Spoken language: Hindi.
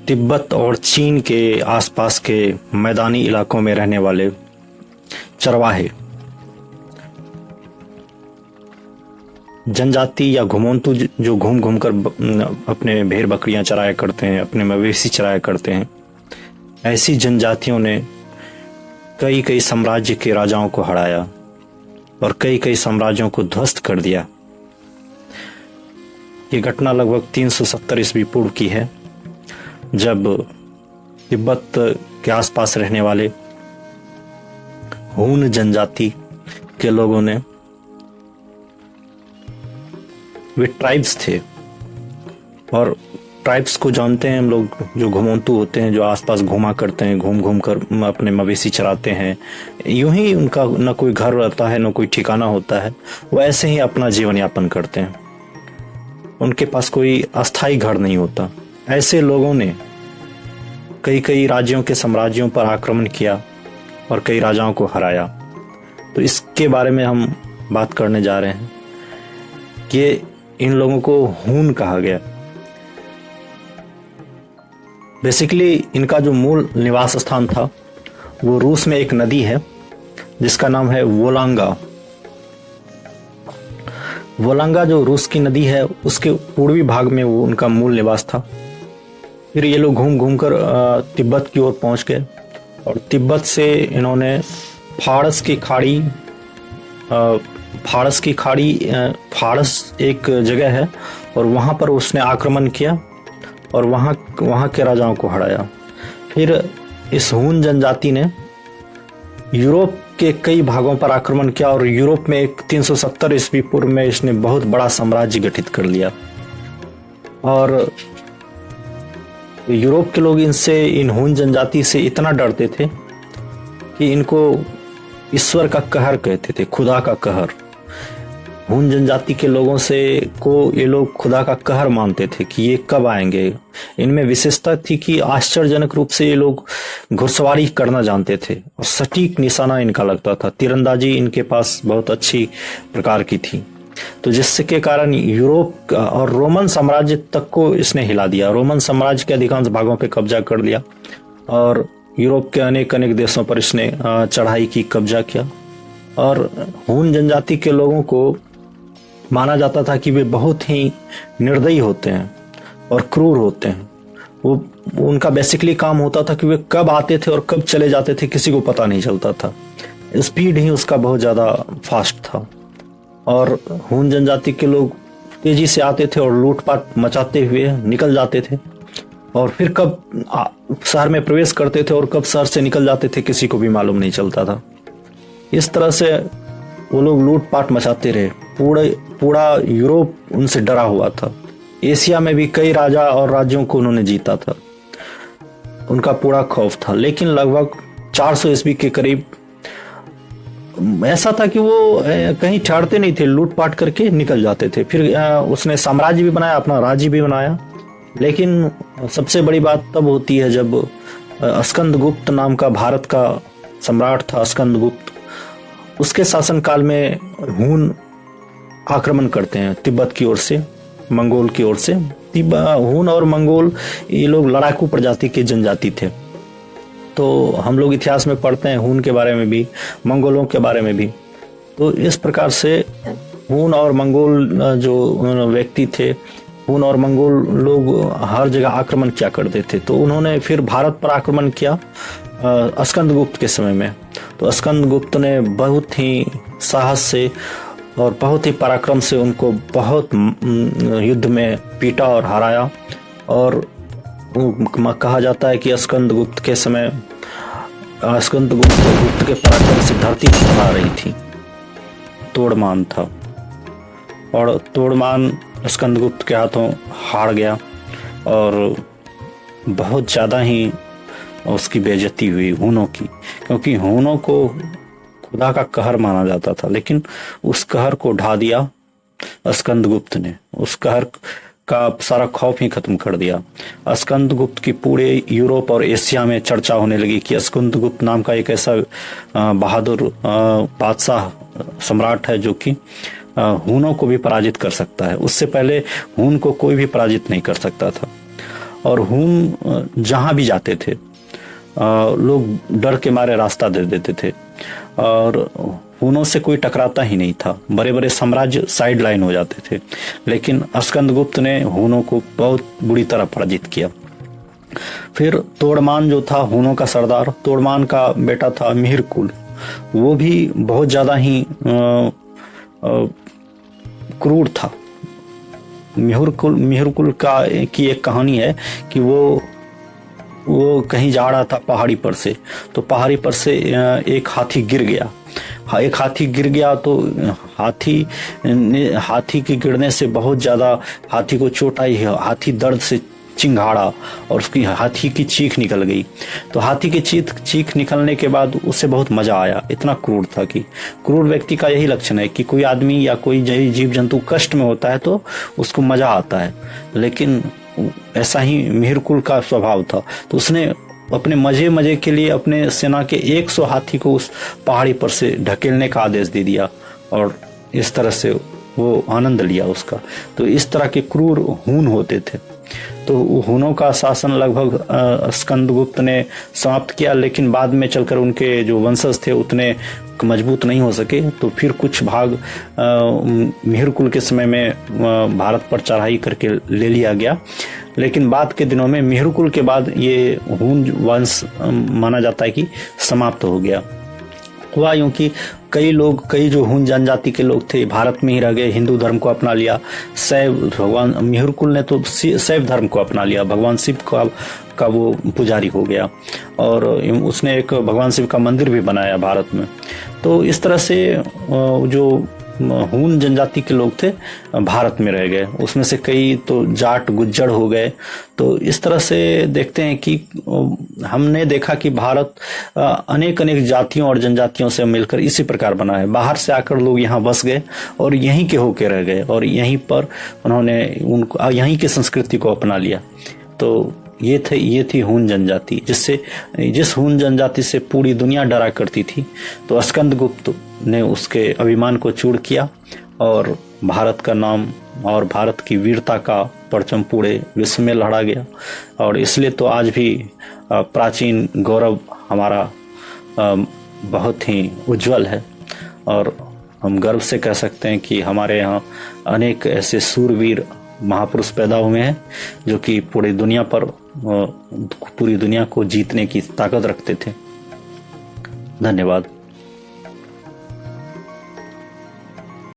तिब्बत और चीन के आसपास के मैदानी इलाकों में रहने वाले चरवाहे जनजाति या घुमंतु जो घूम घूम कर अपने भेड़ बकरियां चराया करते हैं, अपने मवेशी चराया करते हैं, ऐसी जनजातियों ने कई कई साम्राज्य के राजाओं को हराया और कई कई साम्राज्यों को ध्वस्त कर दिया। ये घटना लगभग 370 ईस्वी पूर्व की है, जब तिब्बत के आसपास रहने वाले हून जनजाति के लोगों ने, वे ट्राइब्स थे और ट्राइब्स को जानते हैं हम लोग, जो घुमंतु होते हैं, जो आसपास घूमा करते हैं, घूम घूम कर अपने मवेशी चराते हैं। यूं ही उनका न कोई घर रहता है, न कोई ठिकाना होता है, वो ऐसे ही अपना जीवन यापन करते हैं। उनके पास कोई अस्थाई घर नहीं होता। ऐसे लोगों ने कई कई राज्यों के साम्राज्यों पर आक्रमण किया और कई राजाओं को हराया। तो इसके बारे में हम बात करने जा रहे हैं कि इन लोगों को हून कहा गया। बेसिकली इनका जो मूल निवास स्थान था वो रूस में एक नदी है जिसका नाम है वोलांगा। वोलांगा जो रूस की नदी है उसके पूर्वी भाग में वो उनका मूल निवास था। फिर ये लोग घूम घूम कर तिब्बत की ओर पहुंच गए और तिब्बत से इन्होंने फारस की खाड़ी फारस एक जगह है और वहां पर उसने आक्रमण किया और वहां के राजाओं को हराया। फिर इस हून जनजाति ने यूरोप के कई भागों पर आक्रमण किया और यूरोप में 370 ईस्वी पूर्व में इसने बहुत बड़ा साम्राज्य गठित कर लिया। और यूरोप के लोग इन हून जनजाति से इतना डरते थे कि इनको ईश्वर का कहर कहते थे, खुदा का कहर। हून जनजाति के लोगों से ये लोग खुदा का कहर मानते थे कि ये कब आएंगे। इनमें विशेषता थी कि आश्चर्यजनक रूप से ये लोग घुड़सवारी करना जानते थे और सटीक निशाना इनका लगता था। तीरंदाजी इनके पास बहुत अच्छी प्रकार की थी, तो जिससे के कारण यूरोप और रोमन साम्राज्य तक को इसने हिला दिया। रोमन साम्राज्य के अधिकांश भागों पे कब्जा कर लिया और यूरोप के अनेक अनेक देशों पर इसने चढ़ाई की, कब्जा किया। और हून जनजाति के लोगों को माना जाता था कि वे बहुत ही निर्दयी होते हैं और क्रूर होते हैं। वो उनका बेसिकली काम होता था कि वे कब आते थे और कब चले जाते थे किसी को पता नहीं चलता था। स्पीड ही उसका बहुत ज़्यादा फास्ट था और हून जनजाति के लोग तेजी से आते थे और लूटपाट मचाते हुए निकल जाते थे और फिर कब शहर में प्रवेश करते थे और कब शहर से निकल जाते थे किसी को भी मालूम नहीं चलता था। इस तरह से वो लोग लूटपाट मचाते रहे। पूरा यूरोप उनसे डरा हुआ था। एशिया में भी कई राजा और राज्यों को उन्होंने जीता था, उनका पूरा खौफ था। लेकिन लगभग 400 ईस्वी के करीब ऐसा था कि वो कहीं ठहरते नहीं थे, लूटपाट करके निकल जाते थे। फिर उसने साम्राज्य भी बनाया, अपना राज्य भी बनाया। लेकिन सबसे बड़ी बात तब होती है जब स्कंदगुप्त नाम का भारत का सम्राट था, स्कंदगुप्त, उसके शासनकाल में हून आक्रमण करते हैं तिब्बत की ओर से, मंगोल की ओर से। हून और मंगोल ये लोग लड़ाकू प्रजाति के जनजाति थे। तो हम लोग इतिहास में पढ़ते हैं हून के बारे में भी, मंगोलों के बारे में भी। तो इस प्रकार से हून और मंगोल जो व्यक्ति थे, हून और मंगोल लोग हर जगह आक्रमण किया करते थे। तो उन्होंने फिर भारत पर आक्रमण किया स्कंदगुप्त के समय में। तो स्कंदगुप्त ने बहुत ही साहस से और बहुत ही पराक्रम से उनको बहुत युद्ध में पीटा और हराया। और कहा जाता है कि स्कंदगुप्त के समय स्कंदगुप्त के पराक्रम से धरती आ रही थी। तोड़मान था और तोड़मान स्कंदगुप्त के हाथों हार गया और बहुत ज़्यादा ही उसकी बेइज्जती हुई हूनों की, क्योंकि हूनों को खुदा का कहर माना जाता था। लेकिन उस कहर को ढा दिया स्कंदगुप्त ने, उस कहर का सारा खौफ ही खत्म कर दिया। स्कंदगुप्त की पूरे यूरोप और एशिया में चर्चा होने लगी कि स्कंदगुप्त नाम का एक ऐसा बहादुर बादशाह सम्राट है जो कि हूनों को भी पराजित कर सकता है। उससे पहले हून को कोई भी पराजित नहीं कर सकता था। और हून जहां भी जाते थे लोग डर के मारे रास्ता दे देते थे और हूनों से कोई टकराता ही नहीं था। बड़े बड़े साम्राज्य साइड लाइन हो जाते थे, लेकिन स्कंदगुप्त ने हूनों को बहुत बुरी तरह पराजित किया। फिर तोड़मान जो था हूनों का सरदार, तोड़मान का बेटा था मिहिरकुल, वो भी बहुत ज्यादा ही क्रूर था। मिहिरकुल की एक कहानी है कि वो कहीं जा रहा था पहाड़ी पर से, तो पहाड़ी पर से एक हाथी गिर गया। एक हाथी गिर गया तो हाथी के गिरने से बहुत ज्यादा हाथी को चोट आई है। हाथी दर्द से चिंघाड़ा और उसकी हाथी की चीख निकल गई। तो हाथी की चीख निकलने के बाद उसे बहुत मजा आया। इतना क्रूर था कि क्रूर व्यक्ति का यही लक्षण है कि कोई आदमी या कोई जीव जंतु कष्ट में होता है तो उसको मजा आता है, लेकिन ऐसा ही मिहिरकुल का स्वभाव था। तो उसने अपने मजे के लिए अपने सेना के 100 हाथी को उस पहाड़ी पर से ढकेलने का आदेश दे दिया और इस तरह से वो आनंद लिया उसका। तो इस तरह के क्रूर हून होते थे। तो हूनों का शासन लगभग स्कंदगुप्त ने समाप्त किया, लेकिन बाद में चलकर उनके जो वंशज थे उतने मजबूत नहीं हो सके। तो फिर कुछ भाग मिहिरकुल के समय में भारत पर चढ़ाई करके ले लिया गया, लेकिन बाद के दिनों में मिहिरकुल के बाद ये हून वंश माना जाता है कि समाप्त हो गया। हुआ यूं कि कई जो हून जनजाति के लोग थे भारत में ही रह गए, हिंदू धर्म को अपना लिया। भगवान मिहिरकुल ने तो शैव धर्म को अपना लिया, भगवान शिव का वो पुजारी हो गया और उसने एक भगवान शिव का मंदिर भी बनाया भारत में। तो इस तरह से जो हून जनजाति के लोग थे भारत में रह गए, उसमें से कई तो जाट गुज्जर हो गए। तो इस तरह से देखते हैं कि हमने देखा कि भारत अनेक जातियों और जनजातियों से मिलकर इसी प्रकार बना है। बाहर से आकर लोग यहाँ बस गए और यहीं के होके रह गए और यहीं पर उन्होंने यहीं की संस्कृति को अपना लिया। तो ये थी हून जनजाति, जिस हून जनजाति से पूरी दुनिया डरा करती थी। तो स्कंदगुप्त ने उसके अभिमान को चूर किया और भारत का नाम और भारत की वीरता का परचम पूरे विश्व में लहरा गया। और इसलिए तो आज भी प्राचीन गौरव हमारा बहुत ही उज्जवल है और हम गर्व से कह सकते हैं कि हमारे यहाँ अनेक ऐसे सूरवीर महापुरुष पैदा हुए हैं जो कि पूरी दुनिया को जीतने की ताकत रखते थे। धन्यवाद।